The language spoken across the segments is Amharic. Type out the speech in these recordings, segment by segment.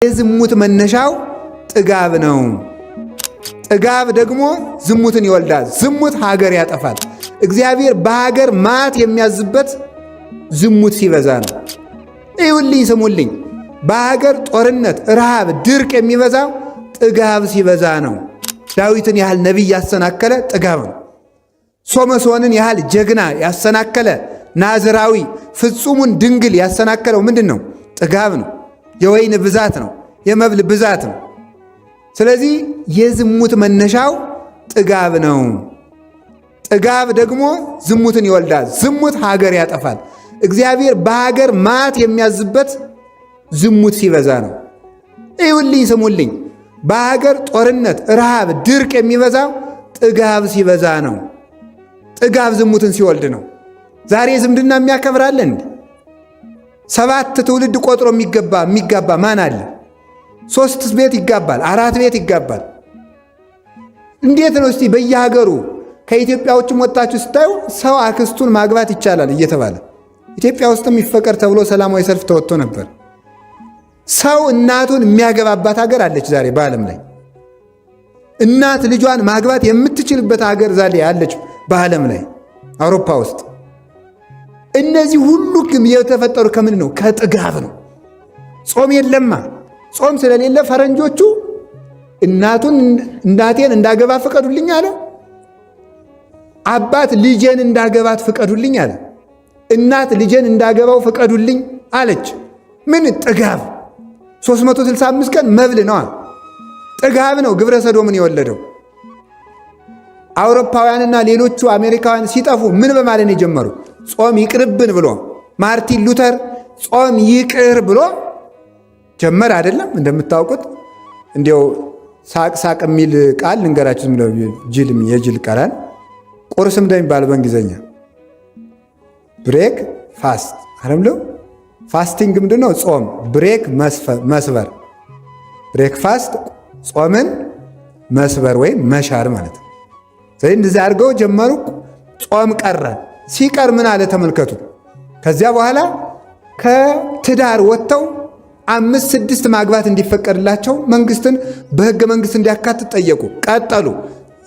የዝሙት መነሻው ጥጋብ ነው። ጥጋብ ደግሞ ዝሙትን ይወልዳል። ዝሙት ሀገር ያጠፋል። እግዚአብሔር በሀገር ማት የሚያዝበት ዝሙት ሲበዛ ነው። ይሁልኝ ስሙልኝ፣ በሀገር ጦርነት፣ ረሃብ፣ ድርቅ የሚበዛው ጥጋብ ሲበዛ ነው። ዳዊትን ያህል ነቢይ ያሰናከለ ጥጋብ ነው። ሶምሶንን ያህል ጀግና ያሰናከለ ናዝራዊ ፍጹሙን ድንግል ያሰናከለው ምንድን ነው? ጥጋብ ነው። የወይን ብዛት ነው። የመብል ብዛት ነው። ስለዚህ የዝሙት መነሻው ጥጋብ ነው። ጥጋብ ደግሞ ዝሙትን ይወልዳል። ዝሙት ሀገር ያጠፋል። እግዚአብሔር በሀገር ማት የሚያዝበት ዝሙት ሲበዛ ነው። ይሁልኝ ስሙልኝ፣ በሀገር ጦርነት፣ ረሃብ፣ ድርቅ የሚበዛው ጥጋብ ሲበዛ ነው። ጥጋብ ዝሙትን ሲወልድ ነው። ዛሬ ዝምድና የሚያከብራለን እንዴ? 7 ትውልድ ቆጥሮ የሚጋባ ማን አለ? 3 ቤት ይጋባል፣ 4 ቤት ይጋባል። እንዴት ነው እስቲ በየሀገሩ ከኢትዮጵያ ውጭም ወጣችሁ ስታዩ ሰው አክስቱን ማግባት ይቻላል እየተባለ ኢትዮጵያ ውስጥም ይፈቀር ተብሎ ሰላማዊ ሰልፍ ተወጥቶ ነበር። ሰው እናቱን የሚያገባባት ሀገር አለች ዛሬ በዓለም ላይ። እናት ልጇን ማግባት የምትችልበት ሀገር ዛሬ አለች በዓለም ላይ አውሮፓ ውስጥ። እነዚህ ሁሉ ግን የተፈጠሩ ከምን ነው? ከጥጋብ ነው። ጾም የለማ። ጾም ስለሌለ ፈረንጆቹ እናቴን እንዳገባ ፍቀዱልኝ አለ። አባት ልጄን እንዳገባት ፍቀዱልኝ አለ። እናት ልጄን እንዳገባው ፍቀዱልኝ አለች። ምን? ጥጋብ። 365 ቀን መብል ነዋ። ጥጋብ ነው ግብረ ሰዶምን የወለደው። አውሮፓውያንና ሌሎቹ አሜሪካውያን ሲጠፉ ምን በማለት ነው የጀመሩ? ጾም ይቅርብን ብሎ ማርቲን ሉተር ጾም ይቅር ብሎ ጀመር አይደለም? እንደምታውቁት እንዲያው ሳቅ ሳቅ የሚል ቃል ልንገራችሁ። የጅል ቃላል ቁርስም እንደሚባለው በእንግሊዝኛ ብሬክ ፋስት አይደለም? ፋስቲንግ ምንድነው? ጾም። ብሬክ መስበር፣ ብሬክ ፋስት ጾምን መስበር ወይም መሻር ማለት ነው። ስለዚህ እንደዚህ አድርገው ጀመሩ። ጾም ቀረ። ሲቀር ምን አለ ተመልከቱ። ከዚያ በኋላ ከትዳር ወጥተው 5-6 ማግባት እንዲፈቀድላቸው መንግስትን በሕገ መንግስት እንዲያካትት ጠየቁ። ቀጠሉ።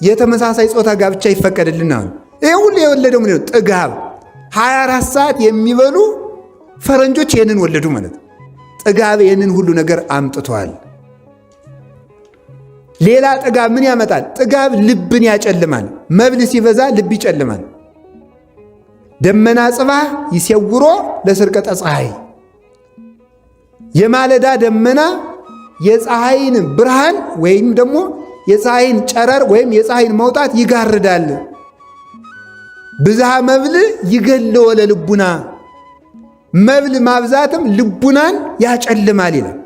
የተመሳሳይ ጾታ ጋብቻ ይፈቀድልና ይህ ሁሉ የወለደው ምንድን ነው? ጥጋብ። 24 ሰዓት የሚበሉ ፈረንጆች ይህንን ወለዱ ማለት። ጥጋብ ይህንን ሁሉ ነገር አምጥተዋል። ሌላ ጥጋብ ምን ያመጣል? ጥጋብ ልብን ያጨልማል። መብል ሲበዛ ልብ ይጨልማል። ደመና ጽባህ ይሴውሮ ለስርቀተ ፀሐይ። የማለዳ ደመና የፀሐይን ብርሃን ወይም ደግሞ የፀሐይን ጨረር ወይም የፀሐይን መውጣት ይጋርዳል። ብዝሃ መብል ይገለወ ለልቡና። መብል ማብዛትም ልቡናን ያጨልማል ይላል።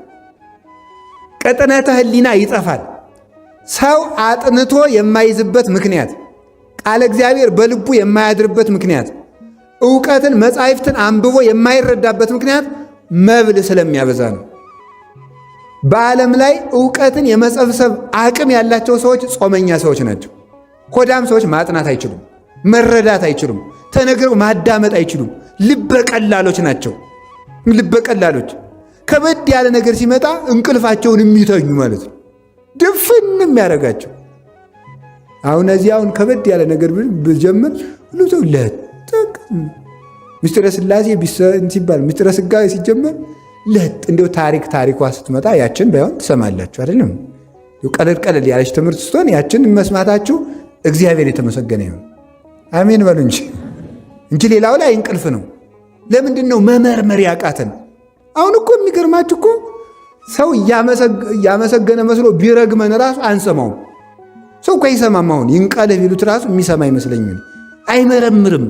ቀጥነተ ህሊና ይጠፋል። ሰው አጥንቶ የማይዝበት ምክንያት፣ ቃለ እግዚአብሔር በልቡ የማያድርበት ምክንያት፣ ዕውቀትን መጻሕፍትን አንብቦ የማይረዳበት ምክንያት መብል ስለሚያበዛ ነው። በዓለም ላይ ዕውቀትን የመሰብሰብ አቅም ያላቸው ሰዎች ጾመኛ ሰዎች ናቸው። ሆዳም ሰዎች ማጥናት አይችሉም፣ መረዳት አይችሉም፣ ተነግረው ማዳመጥ አይችሉም። ልበቀላሎች ናቸው። ልበቀላሎች ከበድ ያለ ነገር ሲመጣ እንቅልፋቸውን የሚተኙ ማለት ነው። ድፍንም ያደረጋቸው። አሁን አሁን ከበድ ያለ ነገር ብጀምር ሁሉ ሰው ለጥቅ ምስጢረ ሥላሴ ሲባል ምስጢረ ሥጋዌ ሲጀመር ለጥ እንዲው ታሪኳ ስትመጣ ያችን ባይሆን ትሰማላችሁ አይደለም? ቀለል ቀለል ያለች ትምህርት ስትሆን ያችን መስማታችሁ እግዚአብሔር የተመሰገነ ይሁን። አሜን በሉ እንጂ ሌላው ላይ እንቅልፍ ነው። ለምንድን ነው መመርመር ያቃተን? አሁን እኮ የሚገርማችሁ እኮ ሰው እያመሰገነ መስሎ ቢረግመን ራሱ አንሰማውም። ሰው እኮ አይሰማም። አሁን ይንቀልህ ቢሉት ራሱ የሚሰማ አይመስለኝም። አይመረምርም።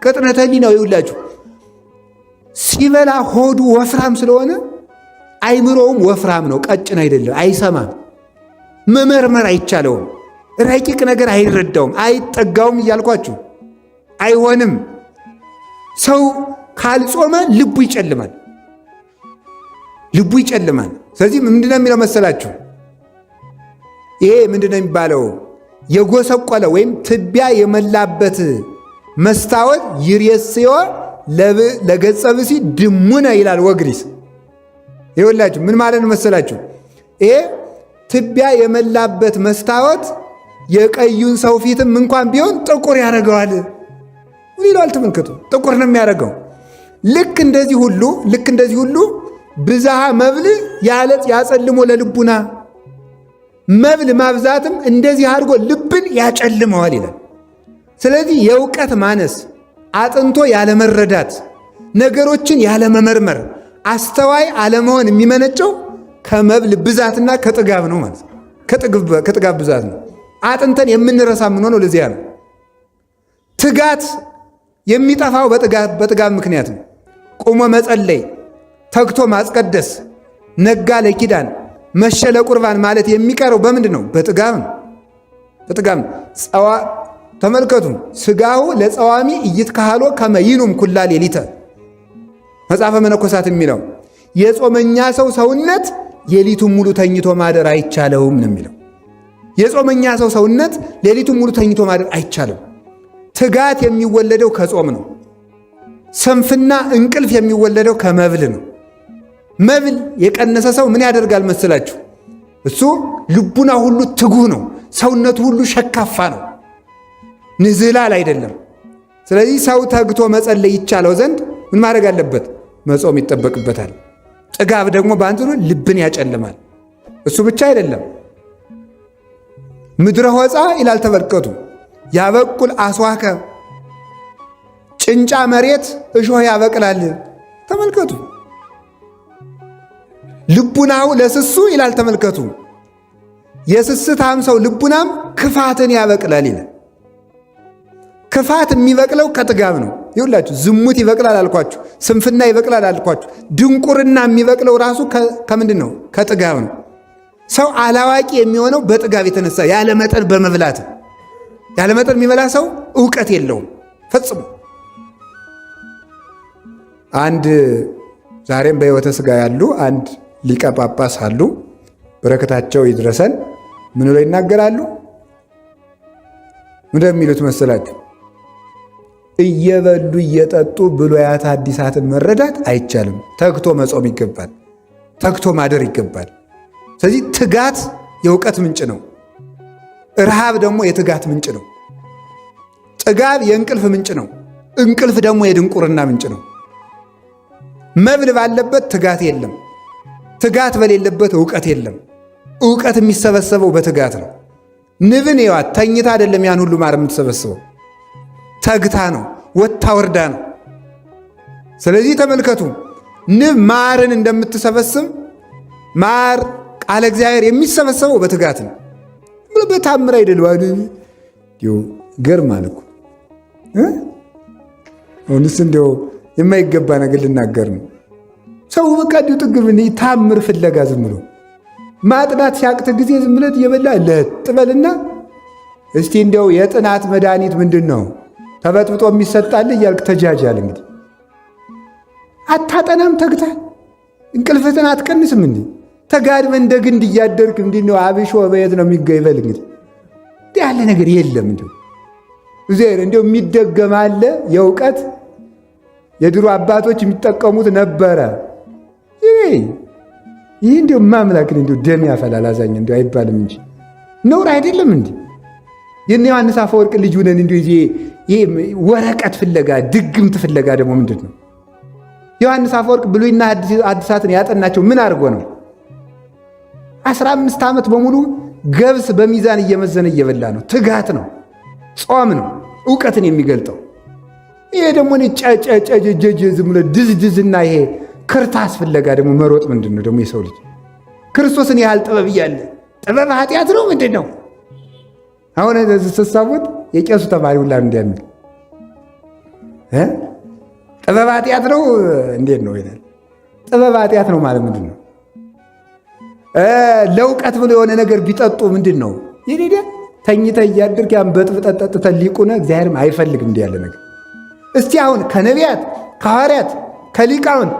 ቅጥነተ ህሊናው ይውላችሁ ሲበላ ሆዱ ወፍራም ስለሆነ አይምሮውም ወፍራም ነው፣ ቀጭን አይደለም። አይሰማም። መመርመር አይቻለውም። ረቂቅ ነገር አይረዳውም፣ አይጠጋውም እያልኳችሁ አይሆንም። ሰው ካልጾመ ልቡ ይጨልማል። ልቡ ይጨልማል። ስለዚህ ምንድነው የሚለው መሰላችሁ? ይሄ ምንድነው የሚባለው? የጎሰቆለ ወይም ትቢያ የመላበት መስታወት ይሬስዮ ለገጸ ብሲ ድሙነ ይላል ወግሪስ። ይኸውላችሁ ምን ማለት ነው መሰላችሁ? ይሄ ትቢያ የመላበት መስታወት የቀዩን ሰው ፊትም እንኳን ቢሆን ጥቁር ያደርገዋል ይላል። ተመልከቱ፣ ጥቁር ነው የሚያደርገው። ልክ እንደዚህ ሁሉ ብዝሃ መብል ያጸልሞ ለልቡና፣ መብል ማብዛትም እንደዚህ አድርጎ ልብን ያጨልመዋል ይላል። ስለዚህ የእውቀት ማነስ፣ አጥንቶ ያለመረዳት፣ ነገሮችን ያለመመርመር፣ አስተዋይ አለመሆን የሚመነጨው ከመብል ብዛትና ከጥጋብ ነው ማለት ነው። ከጥጋብ ብዛት ነው። አጥንተን የምንረሳ የምንሆነው ለዚያ ነው። ትጋት የሚጠፋው በጥጋብ ምክንያት ነው። ቁሞ መጸለይ፣ ተግቶ ማስቀደስ፣ ነጋ ለኪዳን መሸ ለቁርባን ማለት የሚቀረው በምንድን ነው? በጥጋብ ነው። ተመልከቱ፣ ስጋሁ ለጸዋሚ ኢይትካህሎ ከመ ይኑም ኩላ ሌሊተ መጽሐፈ መነኮሳት የሚለው የጾመኛ ሰው ሰውነት ሌሊቱን ሙሉ ተኝቶ ማደር አይቻለውም ነው የሚለው። የጾመኛ ሰው ሰውነት ሌሊቱን ሙሉ ተኝቶ ማደር አይቻልም። ትጋት የሚወለደው ከጾም ነው። ስንፍና እንቅልፍ የሚወለደው ከመብል ነው። መብል የቀነሰ ሰው ምን ያደርጋል መስላችሁ? እሱ ልቡና ሁሉ ትጉህ ነው። ሰውነቱ ሁሉ ሸካፋ ነው። ንዝህላል አይደለም። ስለዚህ ሰው ተግቶ መጸለይ ይቻለው ዘንድ ምን ማድረግ አለበት? መጾም ይጠበቅበታል። ጥጋብ ደግሞ በአንጻሩ ልብን ያጨልማል። እሱ ብቻ አይደለም። ምድረ ሆፃ ይላል ተመልከቱ። ያበቁል አስዋከ፣ ጭንጫ መሬት እሾህ ያበቅላል። ተመልከቱ። ልቡናው ለስሱ ይላል ተመልከቱ። የስስታም ሰው ልቡናም ክፋትን ያበቅላል ይላል። ክፋት የሚበቅለው ከጥጋብ ነው። ይሁላችሁ ዝሙት ይበቅላል አልኳችሁ፣ ስንፍና ይበቅላል አልኳችሁ። ድንቁርና የሚበቅለው ራሱ ከምንድን ነው? ከጥጋብ ነው። ሰው አላዋቂ የሚሆነው በጥጋብ የተነሳ ያለመጠን በመብላት። ያለመጠን የሚበላ ሰው እውቀት የለውም ፈጽሞ። አንድ ዛሬም በሕይወተ ሥጋ ያሉ አንድ ሊቀ ጳጳስ አሉ። በረከታቸው ይድረሰን። ምን ብለው ይናገራሉ? እንደሚሉት መሰላችሁ? እየበሉ እየጠጡ ብሉያት አዲሳትን መረዳት አይቻልም። ተግቶ መጾም ይገባል። ተግቶ ማደር ይገባል። ስለዚህ ትጋት የእውቀት ምንጭ ነው። ረሃብ ደግሞ የትጋት ምንጭ ነው። ጥጋብ የእንቅልፍ ምንጭ ነው። እንቅልፍ ደግሞ የድንቁርና ምንጭ ነው። መብል ባለበት ትጋት የለም። ትጋት በሌለበት እውቀት የለም። እውቀት የሚሰበሰበው በትጋት ነው። ንብን ይዋት ተኝታ አይደለም ያን ሁሉ ማር የምትሰበስበው፣ ተግታ ነው፣ ወታ ወርዳ ነው። ስለዚህ ተመልከቱ፣ ንብ ማርን እንደምትሰበስብ ማር ቃለ እግዚአብሔር የሚሰበሰበው በትጋት ነው። በታምር አይደለም። ገርማል እኮ አሁንስ እንዲያው የማይገባ ነገር ልናገር ነው። ሰው በቃ እንዲሁ ጥግብ ታምር ፍለጋ ዝም ብሎ ማጥናት ሲያቅት ጊዜ ዝም ብለት እየበላ ለጥበልና እስቲ እንዲያው የጥናት መድኃኒት ምንድን ነው ተበጥብጦ የሚሰጣል እያልክ ተጃጃል። እንግዲህ አታጠናም ተግታ እንቅልፍትን አትቀንስም። እንዲህ ተጋድመ እንደ ግንድ እያደርክ እንዲህ ነው አብሾ በየት ነው የሚገይበል? እንግዲህ እንዲህ ያለ ነገር የለም። እንዲሁ የሚደገም አለ የእውቀት የድሮ አባቶች የሚጠቀሙት ነበረ። ይህ እንዲሁ ማምላክን እንዲሁ ደም ያፈላል አዛኝ እንዲሁ አይባልም እንጂ ነውር አይደለም። እንዲህ የእነ ዮሐንስ አፈወርቅ ልጅ ሁነን እንዲሁ ይሄ ወረቀት ፍለጋ ድግምት ፍለጋ ደግሞ ምንድን ነው? ዮሐንስ አፈወርቅ ብሉይና አዲሳትን ያጠናቸው ምን አድርጎ ነው? 15 ዓመት በሙሉ ገብስ በሚዛን እየመዘነ እየበላ ነው። ትጋት ነው፣ ጾም ነው እውቀትን የሚገልጠው። ይሄ ደግሞ ጨጨጨጀጀ ዝም ብሎ ድዝድዝና ይሄ ክርታስ ፍለጋ ደግሞ መሮጥ ምንድን ነው ደግሞ? የሰው ልጅ ክርስቶስን ያህል ጥበብ እያለ ጥበብ ኃጢአት ነው ምንድን ነው? አሁን ስትሳቡት የቄሱ ተማሪ ሁላ እንዲያሚል ጥበብ ኃጢአት ነው እንዴት ነው ይላል። ጥበብ ኃጢአት ነው ማለት ምንድን ነው? ለእውቀት ብሎ የሆነ ነገር ቢጠጡ ምንድን ነው? ይሄ ተኝተ እያድርክ ያን በጥብጠት ጠጥተህ ሊቁነ እግዚአብሔርም አይፈልግም እንዲህ ያለ ነገር። እስቲ አሁን ከነቢያት ከሐዋርያት ከሊቃውን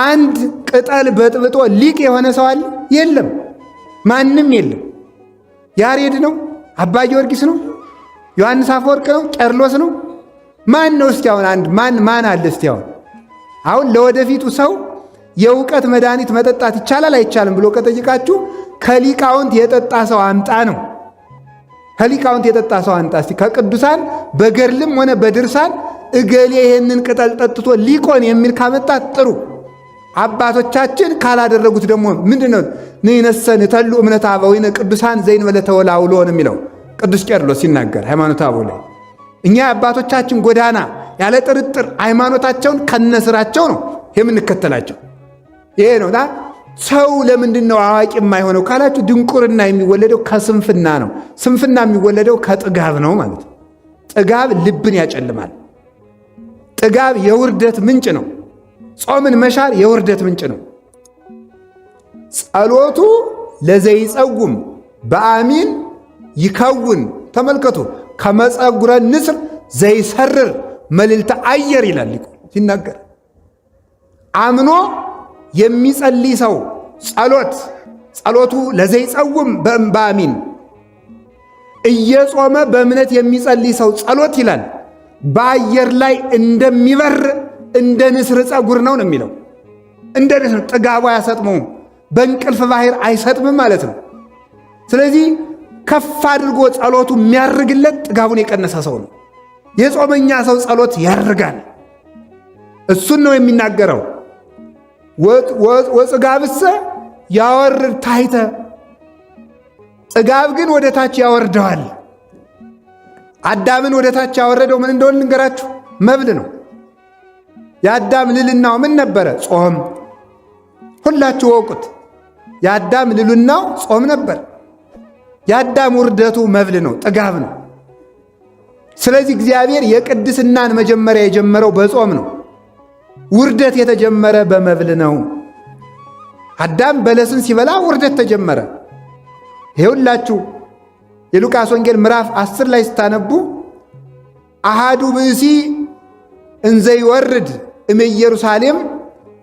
አንድ ቅጠል በጥብጦ ሊቅ የሆነ ሰው አለ? የለም፣ ማንም የለም። ያሬድ ነው? አባ ጊዮርጊስ ነው? ዮሐንስ አፈወርቅ ነው? ቄርሎስ ነው? ማን ነው? እስቲ አሁን አንድ ማን አለ? እስቲ አሁን ለወደፊቱ ሰው የእውቀት መድኃኒት መጠጣት ይቻላል አይቻልም ብሎ ከጠይቃችሁ ከሊቃውንት የጠጣ ሰው አምጣ ነው። ከሊቃውንት የጠጣ ሰው አምጣ። እስቲ ከቅዱሳን በገድልም ሆነ በድርሳን እገሌ ይህንን ቅጠል ጠጥቶ ሊቆን የሚል ካመጣት ጥሩ። አባቶቻችን ካላደረጉት ደግሞ ምንድነው? ንነሰን ተሉ እምነት አበዊነ ቅዱሳን ዘይንበለ ተወላውሎ ነው የሚለው ቅዱስ ቄርሎስ ሲናገር ሃይማኖተ አበው ላይ። እኛ አባቶቻችን ጎዳና ያለ ጥርጥር ሃይማኖታቸውን ከነስራቸው ነው የምንከተላቸው። ይሄ ነውና ሰው ለምንድን ነው አዋቂ የማይሆነው ካላችሁ፣ ድንቁርና የሚወለደው ከስንፍና ነው። ስንፍና የሚወለደው ከጥጋብ ነው ማለት ነው። ጥጋብ ልብን ያጨልማል። ጥጋብ የውርደት ምንጭ ነው። ጾምን መሻር የውርደት ምንጭ ነው። ጸሎቱ ለዘይጸጉም በአሚን ይከውን። ተመልከቱ፣ ከመጸጉረ ንስር ዘይሰርር መልዕልተ አየር ይላል ሲናገር። አምኖ የሚጸልይ ሰው ጸሎቱ ለዘይጸውም በአሚን፣ እየጾመ በእምነት የሚጸልይ ሰው ጸሎት ይላል በአየር ላይ እንደሚበር እንደ ንስር ጸጉር ነው የሚለው። እንደ ንስር ጥጋቡ አያሰጥመውም፣ በእንቅልፍ ባህር አይሰጥምም ማለት ነው። ስለዚህ ከፍ አድርጎ ጸሎቱ የሚያርግለት ጥጋቡን የቀነሰ ሰው ነው። የጾመኛ ሰው ጸሎት ያርጋል። እሱን ነው የሚናገረው። ወጽጋብሰ ያወርድ ታሕተ፣ ጥጋብ ግን ወደ ታች ያወርደዋል። አዳምን ወደ ታች ያወረደው ምን እንደሆነ ልንገራችሁ፣ መብል ነው። የአዳም ልልናው ምን ነበረ? ጾም። ሁላችሁ ወቁት። የአዳም ልልናው ጾም ነበር። የአዳም ውርደቱ መብል ነው፣ ጥጋብ ነው። ስለዚህ እግዚአብሔር የቅድስናን መጀመሪያ የጀመረው በጾም ነው። ውርደት የተጀመረ በመብል ነው። አዳም በለስን ሲበላ ውርደት ተጀመረ። ይኸውላችሁ የሉቃስ ወንጌል ምዕራፍ 10 ላይ ስታነቡ አሃዱ ብእሲ እንዘ ይወርድ እምኢየሩሳሌም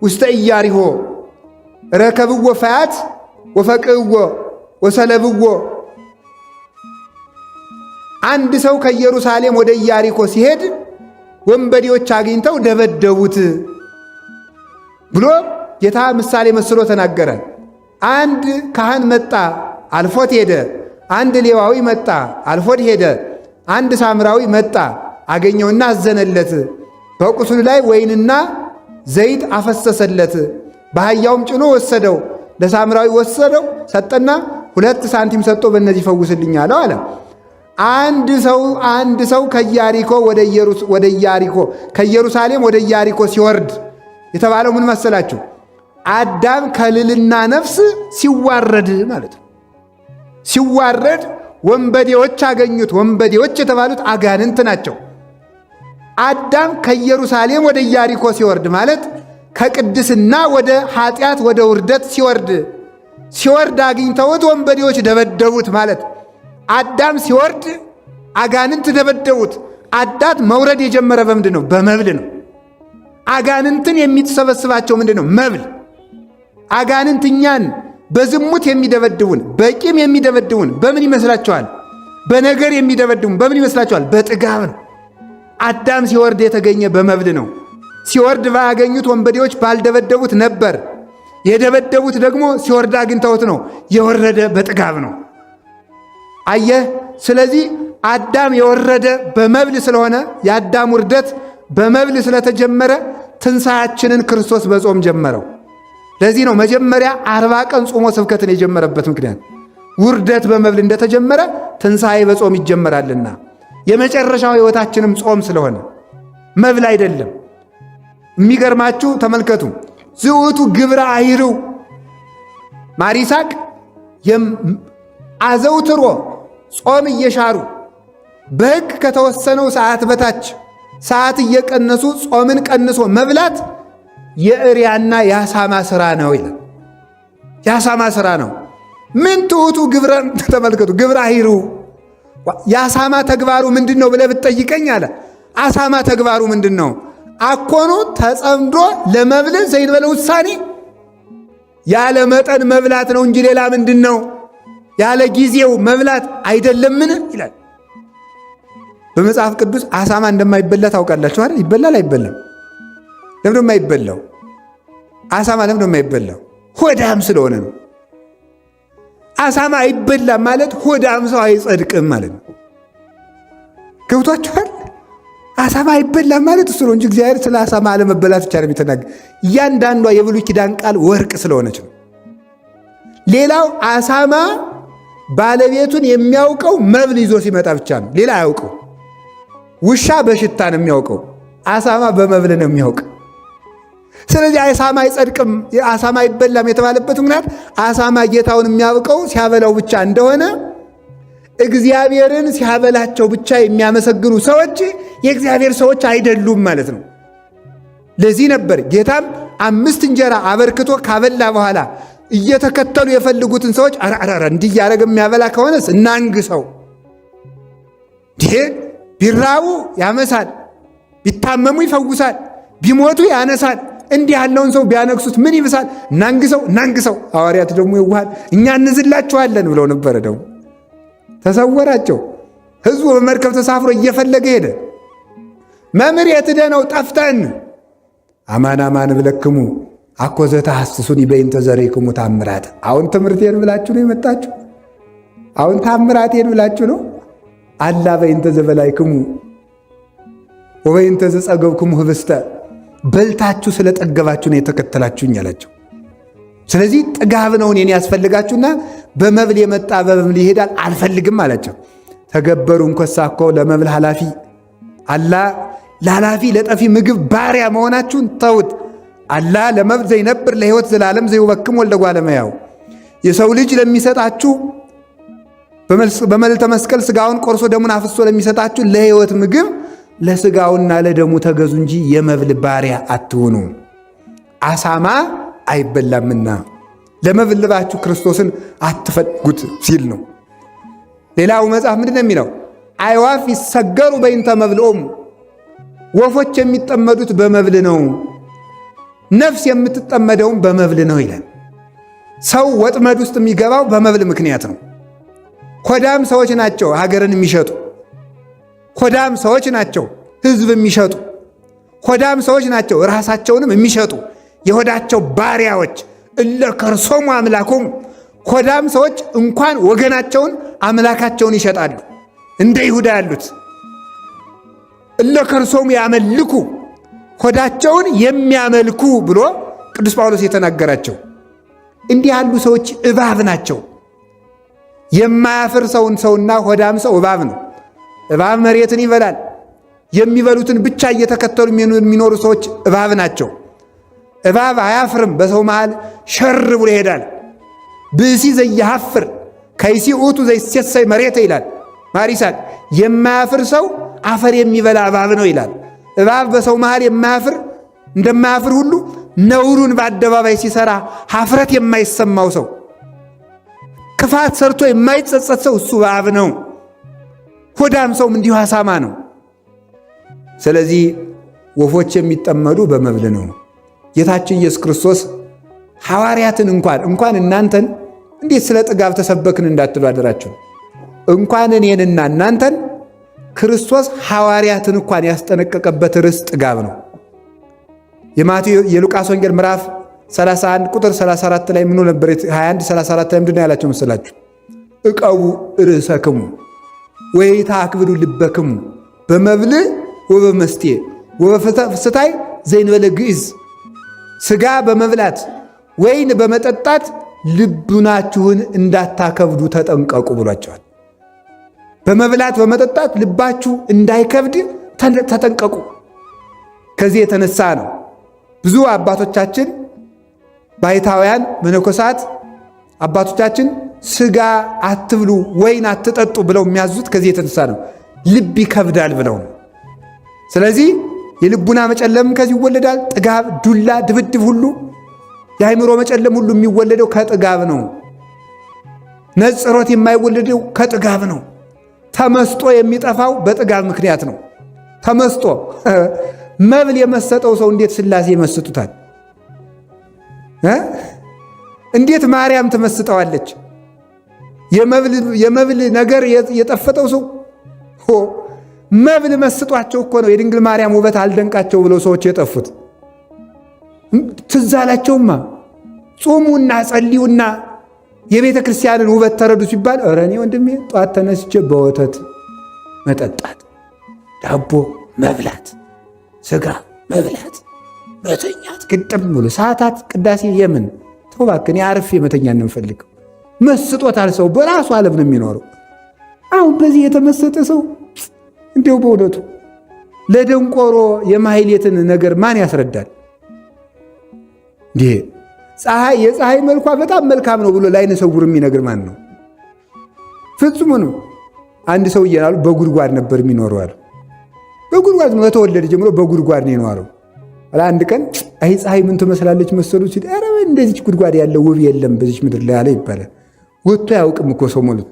ውስተ ኢያሪሆ ረከብዎ ፈያት ወፈቅዕዎ ወሰለብዎ። አንድ ሰው ከኢየሩሳሌም ወደ ኢያሪኮ ሲሄድ ወንበዴዎች አግኝተው ደበደቡት ብሎ ጌታ ምሳሌ መስሎ ተናገረ። አንድ ካህን መጣ፣ አልፎት ሄደ። አንድ ሌዋዊ መጣ፣ አልፎት ሄደ። አንድ ሳምራዊ መጣ፣ አገኘውና አዘነለት። በቁስሉ ላይ ወይንና ዘይት አፈሰሰለት። በአህያውም ጭኖ ወሰደው። ለሳምራዊ ወሰደው፣ ሰጠና 2 ሳንቲም ሰጥቶ በእነዚህ ፈውስልኝ አለው አለ። አንድ ሰው ከኢየሩሳሌም ወደ ኢያሪኮ ሲወርድ የተባለው ምን መሰላችሁ? አዳም ከልልና ነፍስ ሲዋረድ ማለት ነው። ሲዋረድ ወንበዴዎች አገኙት። ወንበዴዎች የተባሉት አጋንንት ናቸው። አዳም ከኢየሩሳሌም ወደ ኢያሪኮ ሲወርድ ማለት ከቅድስና ወደ ኃጢአት ወደ ውርደት ሲወርድ አግኝተውት ወንበዴዎች ደበደቡት ማለት። አዳም ሲወርድ አጋንንት ደበደቡት። አዳም መውረድ የጀመረ በምንድን ነው? በመብል ነው። አጋንንትን የሚሰበስባቸው ምንድን ነው? መብል። አጋንንት እኛን በዝሙት የሚደበድቡን፣ በቂም የሚደበድቡን በምን ይመስላችኋል? በነገር የሚደበድቡን በምን ይመስላችኋል? በጥጋብ ነው። አዳም ሲወርድ የተገኘ በመብል ነው። ሲወርድ ባያገኙት ወንበዴዎች ባልደበደቡት ነበር። የደበደቡት ደግሞ ሲወርድ አግኝተውት ነው። የወረደ በጥጋብ ነው። አየህ። ስለዚህ አዳም የወረደ በመብል ስለሆነ የአዳም ውርደት በመብል ስለተጀመረ ትንሣያችንን ክርስቶስ በጾም ጀመረው። ለዚህ ነው መጀመሪያ 40 ቀን ጾሞ ስብከትን የጀመረበት ምክንያት። ውርደት በመብል እንደተጀመረ ትንሣኤ በጾም ይጀመራልና የመጨረሻው ሕይወታችንም ጾም ስለሆነ መብል አይደለም። የሚገርማችሁ ተመልከቱ። ዝውቱ ግብረ አይርው ማር ይስሐቅ አዘውትሮ ጾም እየሻሩ በሕግ ከተወሰነው ሰዓት በታች ሰዓት እየቀነሱ ጾምን ቀንሶ መብላት የእሪያና የአሳማ ሥራ ነው ይላል። የአሳማ ሥራ ነው። ምን ትሑቱ ግብረን ተመልከቱ። ግብረ አይርው የአሳማ ተግባሩ ምንድን ነው ብለህ ብትጠይቀኝ አለ አሳማ ተግባሩ ምንድን ነው? አኮኑ ተጸምዶ ለመብል ዘይንበለ ውሳኔ፣ ያለ መጠን መብላት ነው እንጂ ሌላ ምንድን ነው? ያለ ጊዜው መብላት አይደለምን ይላል። በመጽሐፍ ቅዱስ አሳማ እንደማይበላ ታውቃላችሁ አይደል? ይበላል አይበላም? ለምን የማይበላው? አሳማ ለምን ነው የማይበላው? ሆዳም ስለሆነ ነው። አሳማ አይበላም ማለት ሆዳም ሰው አይጸድቅም ማለት ነው። ገብቷችኋል? አሳማ አይበላም ማለት እሱ ነው እንጂ እግዚአብሔር ስለ አሳማ አለመበላት ብቻ ነው የሚተናገር። እያንዳንዷ የብሉይ ኪዳን ቃል ወርቅ ስለሆነች ነው። ሌላው አሳማ ባለቤቱን የሚያውቀው መብል ይዞ ሲመጣ ብቻ ነው። ሌላ አያውቀው። ውሻ በሽታ ነው የሚያውቀው፣ አሳማ በመብል ነው የሚያውቀው። ስለዚህ አሳማ አይጸድቅም፣ አሳማ አይበላም የተባለበት ምክንያት አሳማ ጌታውን የሚያውቀው ሲያበላው ብቻ እንደሆነ እግዚአብሔርን ሲያበላቸው ብቻ የሚያመሰግኑ ሰዎች የእግዚአብሔር ሰዎች አይደሉም ማለት ነው። ለዚህ ነበር ጌታም 5 እንጀራ አበርክቶ ካበላ በኋላ እየተከተሉ የፈልጉትን ሰዎች አራራራ እንዲህ እያደረገ የሚያበላ ከሆነስ እናንግሰው። ይሄ ቢራቡ ያመሳል፣ ቢታመሙ ይፈውሳል፣ ቢሞቱ ያነሳል። እንዲህ ያለውን ሰው ቢያነግሱት ምን ይብሳል? እናንግሰው። ሐዋርያት ደግሞ ይዋሃል እኛ እንዝላችኋለን ብለው ነበረ። ደግሞ ተሰወራቸው። ሕዝቡ በመርከብ ተሳፍሮ እየፈለገ ሄደ። መምህር የት ሄደህ ነው? ጠፍተን። አማን አማን ብለክሙ አኮ ዘተሐስሱኒ በእንተ ዘሬክሙ ታምራት። አሁን ትምህርቴን ብላችሁ ነው የመጣችሁ? አሁን ታምራቴን ብላችሁ ነው? አላ በእንተ ዘበላይክሙ ወበእንተ ዘጸገብክሙ ህብስተ፣ በልታችሁ ስለጠገባችሁ ነው የተከተላችሁኝ አላቸው። ስለዚህ ጥጋብ ነው እኔን ያስፈልጋችሁና በመብል የመጣ በመብል ይሄዳል አልፈልግም አላቸው። ተገበሩ እንኮሳ እኮ ለመብል ኃላፊ አላ ለኃላፊ ለጠፊ ምግብ ባሪያ መሆናችሁን ተውት። አላ ለመብል ዘይነብር ለሕይወት ዘላለም ዘይወክም ወልደ እጓለ እመሕያው፣ የሰው ልጅ ለሚሰጣችሁ በመልዕልተ መስቀል ሥጋውን ቆርሶ ደሙን አፍሶ ለሚሰጣችሁ ለሕይወት ምግብ ለሥጋውና ለደሙ ተገዙ እንጂ የመብል ባሪያ አትሁኑ። አሳማ አይበላምና ለመብል ልባችሁ ክርስቶስን አትፈልጉት ሲል ነው። ሌላው መጽሐፍ ምንድን ነው የሚለው? አዕዋፍ ይሰገሩ በእንተ መብልዖሙ፣ ወፎች የሚጠመዱት በመብል ነው፣ ነፍስ የምትጠመደውም በመብል ነው ይላል። ሰው ወጥመድ ውስጥ የሚገባው በመብል ምክንያት ነው። ሆዳም ሰዎች ናቸው ሀገርን የሚሸጡ፣ ሆዳም ሰዎች ናቸው ሕዝብ የሚሸጡ፣ ሆዳም ሰዎች ናቸው ራሳቸውንም የሚሸጡ የሆዳቸው ባሪያዎች። እለ ከርሶሙ አምላኮሙ፣ ሆዳም ሰዎች እንኳን ወገናቸውን አምላካቸውን ይሸጣሉ። እንደ ይሁዳ ያሉት እለ ከርሶሙ ያመልኩ፣ ሆዳቸውን የሚያመልኩ ብሎ ቅዱስ ጳውሎስ የተናገራቸው እንዲህ ያሉ ሰዎች እባብ ናቸው። የማያፍር ሰውና ሆዳም ሰው እባብ ነው። እባብ መሬትን ይበላል። የሚበሉትን ብቻ እየተከተሉ የሚኖሩ ሰዎች እባብ ናቸው። እባብ አያፍርም፣ በሰው መሃል ሸር ብሎ ይሄዳል። ብእሲ ዘያሐፍር ከይሲ ውእቱ ዘይሴሰይ መሬተ ይላል ማሪሳቅ። የማያፍር ሰው አፈር የሚበላ እባብ ነው ይላል። እባብ በሰው መሃል የማያፍር እንደማያፍር ሁሉ ነውሩን በአደባባይ ሲሰራ ሀፍረት የማይሰማው ሰው፣ ክፋት ሰርቶ የማይጸጸት ሰው እሱ እባብ ነው። ሆዳም ሰውም እንዲሁ አሳማ ነው። ስለዚህ ወፎች የሚጠመዱ በመብል ነው። ጌታችን ኢየሱስ ክርስቶስ ሐዋርያትን እንኳን እናንተን እንዴት ስለ ጥጋብ ተሰበክን እንዳትሉ አደራችሁ። እንኳን እኔንና እናንተን ክርስቶስ ሐዋርያትን እንኳን ያስጠነቀቀበት ርዕስ ጥጋብ ነው። የሉቃስ ወንጌል ምዕራፍ 31 ቁጥር 34 ላይ ምን ነበር? 21 34 ላይ ምንድን ነው ያላቸው መሰላችሁ? እቀቡ ርእሰክሙ ወኢታክብዱ ልበክሙ በመብል ወበመስቴ ወበፍስታይ ዘእንበለ ግዕዝ፣ ሥጋ በመብላት ወይን በመጠጣት ልቡናችሁን እንዳታከብዱ ተጠንቀቁ ብሏቸዋል። በመብላት በመጠጣት ልባችሁ እንዳይከብድ ተጠንቀቁ። ከዚህ የተነሳ ነው ብዙ አባቶቻችን ባይታውያን መነኮሳት አባቶቻችን ሥጋ አትብሉ ወይን አትጠጡ ብለው የሚያዙት ከዚህ የተነሳ ነው። ልብ ይከብዳል ብለው ነው። ስለዚህ የልቡና መጨለም ከዚህ ይወለዳል። ጥጋብ፣ ዱላ፣ ድብድብ ሁሉ የአእምሮ መጨለም ሁሉ የሚወለደው ከጥጋብ ነው። ነጽሮት የማይወለደው ከጥጋብ ነው። ተመስጦ የሚጠፋው በጥጋብ ምክንያት ነው። ተመስጦ መብል የመሰጠው ሰው እንዴት ሥላሴ ይመስጡታል? እንዴት ማርያም ትመስጠዋለች? የመብል ነገር የጠፈጠው ሰው መብል መስጧቸው እኮ ነው የድንግል ማርያም ውበት አልደንቃቸው ብለው ሰዎች የጠፉት። ትዝ አላቸውማ። ጾሙና ጸልዩና የቤተ ክርስቲያንን ውበት ተረዱ ሲባል ኧረ እኔ ወንድሜ ጠዋት ተነስቼ በወተት መጠጣት፣ ዳቦ መብላት፣ ስጋ መብላት፣ መተኛት ግጥም ብሎ ሰዓታት ቅዳሴ የምን ተው እባክህ፣ አርፌ መተኛ ነው የምፈልገው። መስጦታል። ሰው በራሱ ዓለም ነው የሚኖረው። አሁን በዚህ የተመሰጠ ሰው እንዲያው በእውነቱ ለደንቆሮ የማህሌትን ነገር ማን ያስረዳል? እንዲህ የፀሐይ መልኳ በጣም መልካም ነው ብሎ ለዓይነ ስውር የሚነግር ማን ነው? ፍጹም ነው። አንድ ሰው እየላሉ በጉድጓድ ነበር የሚኖረው አለ። በጉድጓድ ነው ከተወለደ ጀምሮ በጉድጓድ ነው የኖረው። አንድ ቀን አይ ፀሐይ ምን ትመስላለች መሰሉ ሲል ኧረ እንደዚች ጉድጓድ ያለው ውብ የለም በዚች ምድር ላይ አለ ይባላል። ወጥቶ አያውቅም እኮ ሰው ሞሉት